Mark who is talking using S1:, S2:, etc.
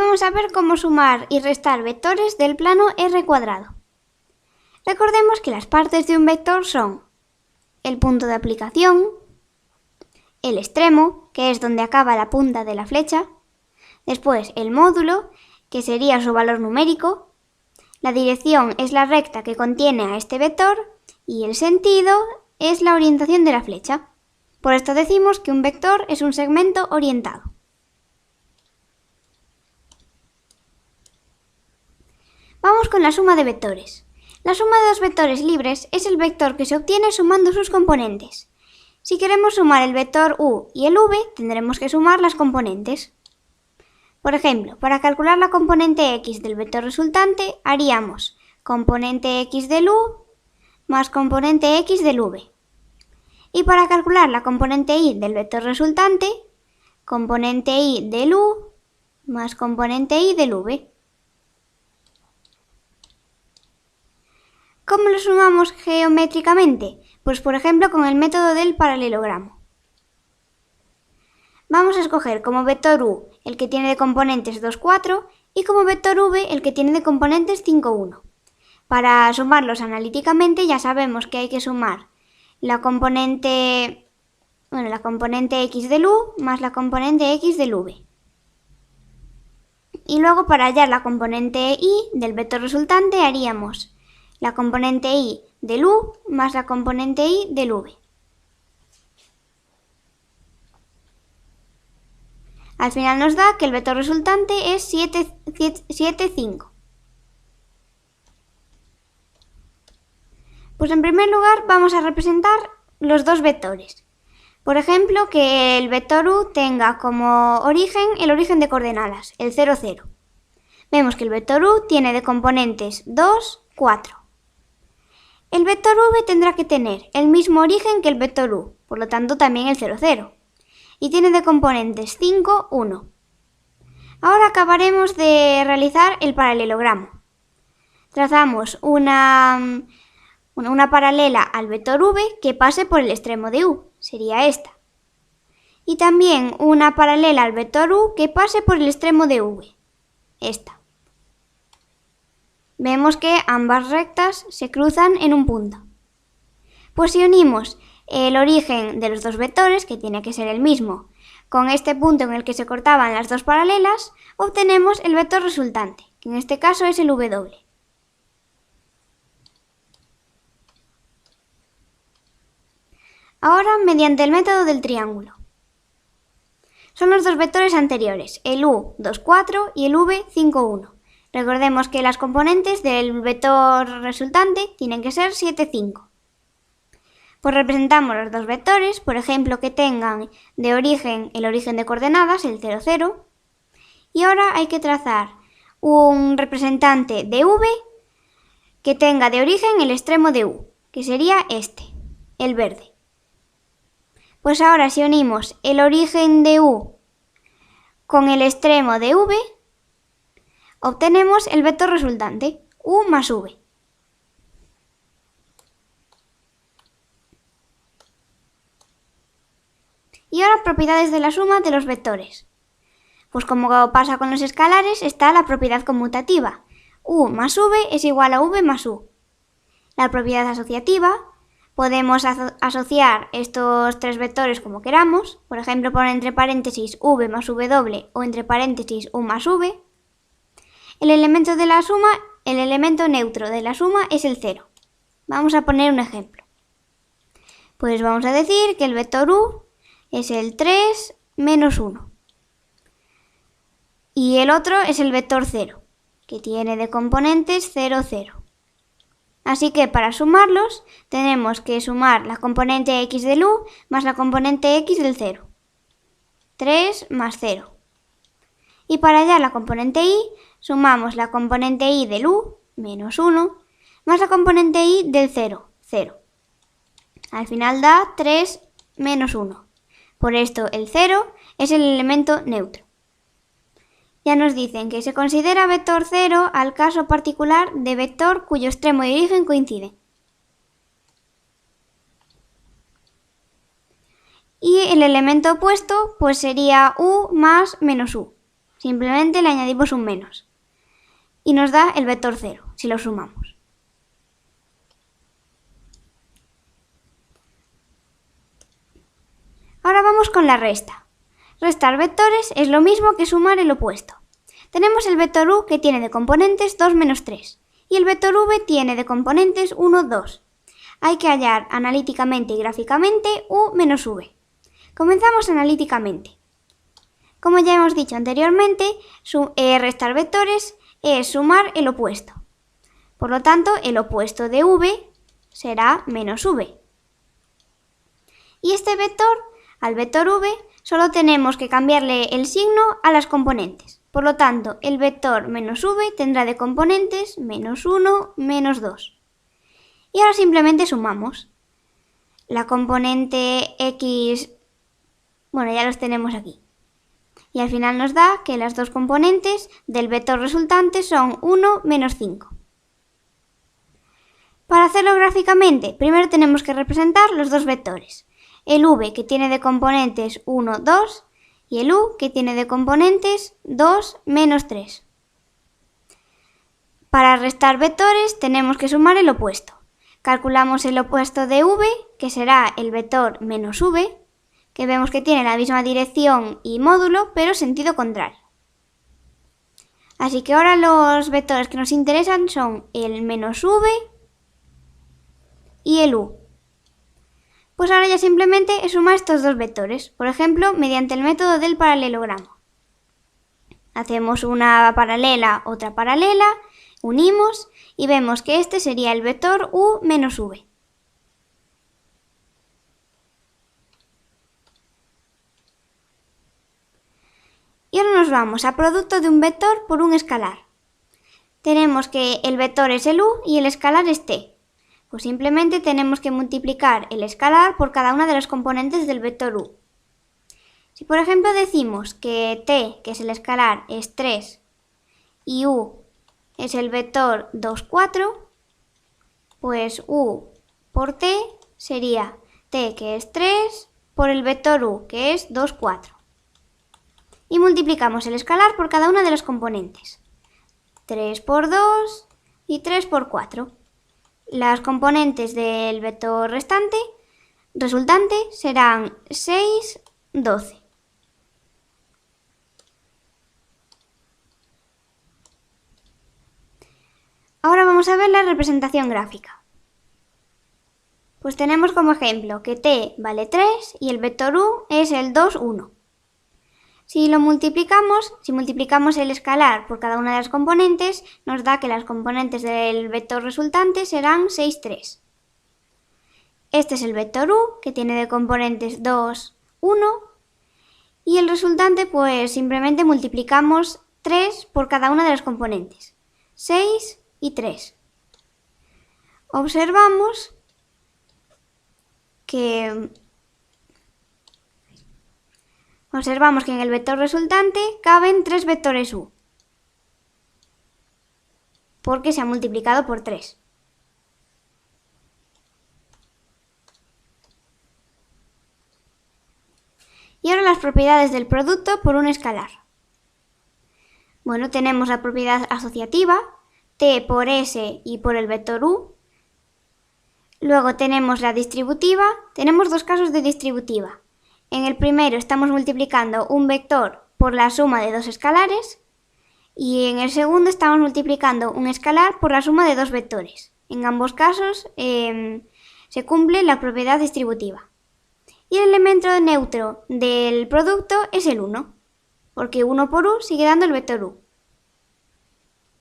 S1: vamos a ver cómo sumar y restar vectores del plano R cuadrado. Recordemos que las partes de un vector son el punto de aplicación, el extremo, que es donde acaba la punta de la flecha, después el módulo, que sería su valor numérico, la dirección es la recta que contiene a este vector y el sentido es la orientación de la flecha. Por esto decimos que un vector es un segmento orientado. Vamos con la suma de vectores. La suma de dos vectores libres es el vector que se obtiene sumando sus componentes. Si queremos sumar el vector u y el v, tendremos que sumar las componentes. Por ejemplo, para calcular la componente x del vector resultante, haríamos componente x del u más componente x del v. Y para calcular la componente y del vector resultante, componente y del u más componente y del v. ¿Cómo lo sumamos geométricamente? Pues por ejemplo con el método del paralelogramo. Vamos a escoger como vector u el que tiene de componentes 2, 4 y como vector v el que tiene de componentes 5, 1. Para sumarlos analíticamente ya sabemos que hay que sumar la componente x del u más la componente x del v. Y luego para hallar la componente y del vector resultante haríamos la componente y del u más la componente y del v. Al final nos da que el vector resultante es 7, 5. Pues en primer lugar vamos a representar los dos vectores. Por ejemplo, que el vector u tenga como origen el origen de coordenadas, el 0, 0. Vemos que el vector u tiene de componentes 2, 4. El vector v tendrá que tener el mismo origen que el vector u, por lo tanto también el 0, 0. Y tiene de componentes 5, 1. Ahora acabaremos de realizar el paralelogramo. Trazamos una paralela al vector v que pase por el extremo de u, sería esta. Y también una paralela al vector u que pase por el extremo de v, esta. Vemos que ambas rectas se cruzan en un punto. Pues si unimos el origen de los dos vectores, que tiene que ser el mismo, con este punto en el que se cortaban las dos paralelas, obtenemos el vector resultante, que en este caso es el w. Ahora, mediante el método del triángulo. Son los dos vectores anteriores, el u 2, 4 y el v 5, 1. Recordemos que las componentes del vector resultante tienen que ser 7, 5. Pues representamos los dos vectores, por ejemplo, que tengan de origen el origen de coordenadas, el 0, 0. Y ahora hay que trazar un representante de v que tenga de origen el extremo de u, que sería este, el verde. Pues ahora si unimos el origen de u con el extremo de v, obtenemos el vector resultante, u más v. Y ahora propiedades de la suma de los vectores. Pues como pasa con los escalares, está la propiedad conmutativa. U más v es igual a v más u. La propiedad asociativa, podemos asociar estos tres vectores como queramos. Por ejemplo, poner entre paréntesis v más w o entre paréntesis u más v. El elemento neutro de la suma es el 0. Vamos a poner un ejemplo. Pues vamos a decir que el vector u es el 3 menos 1. Y el otro es el vector 0, que tiene de componentes 0, 0. Así que para sumarlos tenemos que sumar la componente x del u más la componente x del 0. 3 más 0. Y para hallar la componente y, sumamos la componente y del u, menos 1, más la componente y del 0, 0. Al final da 3 menos 1. Por esto el 0 es el elemento neutro. Ya nos dicen que se considera vector 0 al caso particular de vector cuyo extremo y origen coinciden. Y el elemento opuesto pues sería u más menos u. Simplemente le añadimos un menos. Y nos da el vector 0, si lo sumamos. Ahora vamos con la resta. Restar vectores es lo mismo que sumar el opuesto. Tenemos el vector u que tiene de componentes 2 menos 3 y el vector v tiene de componentes 1, 2. Hay que hallar analíticamente y gráficamente u menos v. Comenzamos analíticamente. Como ya hemos dicho anteriormente, restar vectores es sumar el opuesto. Por lo tanto, el opuesto de v será menos v. Y este vector, al vector v, solo tenemos que cambiarle el signo a las componentes. Por lo tanto, el vector menos v tendrá de componentes menos 1, menos 2. Y ahora simplemente sumamos. La componente x, bueno, ya los tenemos aquí. Y al final nos da que las dos componentes del vector resultante son 1 menos 5. Para hacerlo gráficamente, primero tenemos que representar los dos vectores. El v que tiene de componentes 1, 2 y el u que tiene de componentes 2, menos 3. Para restar vectores tenemos que sumar el opuesto. Calculamos el opuesto de v, que será el vector menos v, que vemos que tiene la misma dirección y módulo, pero sentido contrario. Así que ahora los vectores que nos interesan son el menos v y el u. Pues ahora ya simplemente es sumar estos dos vectores, por ejemplo, mediante el método del paralelogramo. Hacemos una paralela, otra paralela, unimos y vemos que este sería el vector u menos v. Y ahora nos vamos a producto de un vector por un escalar. Tenemos que el vector es el u y el escalar es t. Pues simplemente tenemos que multiplicar el escalar por cada una de las componentes del vector u. Si por ejemplo decimos que t, que es el escalar, es 3 y u es el vector 2, 4, pues u por t sería t, que es 3, por el vector u, que es 2, 4. Y multiplicamos el escalar por cada una de las componentes. 3 por 2 y 3 por 4. Las componentes del vector resultante serán 6, 12. Ahora vamos a ver la representación gráfica. Pues tenemos como ejemplo que t vale 3 y el vector u es el 2, 1. Si multiplicamos el escalar por cada una de las componentes, nos da que las componentes del vector resultante serán 6, 3. Este es el vector u, que tiene de componentes 2, 1. Y el resultante, pues simplemente multiplicamos 3 por cada una de las componentes. 6 y 3. Observamos que en el vector resultante caben 3 vectores u, porque se ha multiplicado por 3. Y ahora las propiedades del producto por un escalar. Bueno, tenemos la propiedad asociativa, t por s y por el vector u. Luego tenemos la distributiva, tenemos dos casos de distributiva. En el primero estamos multiplicando un vector por la suma de dos escalares y en el segundo estamos multiplicando un escalar por la suma de dos vectores. En ambos casos se cumple la propiedad distributiva. Y el elemento neutro del producto es el 1, porque 1 por u sigue dando el vector u.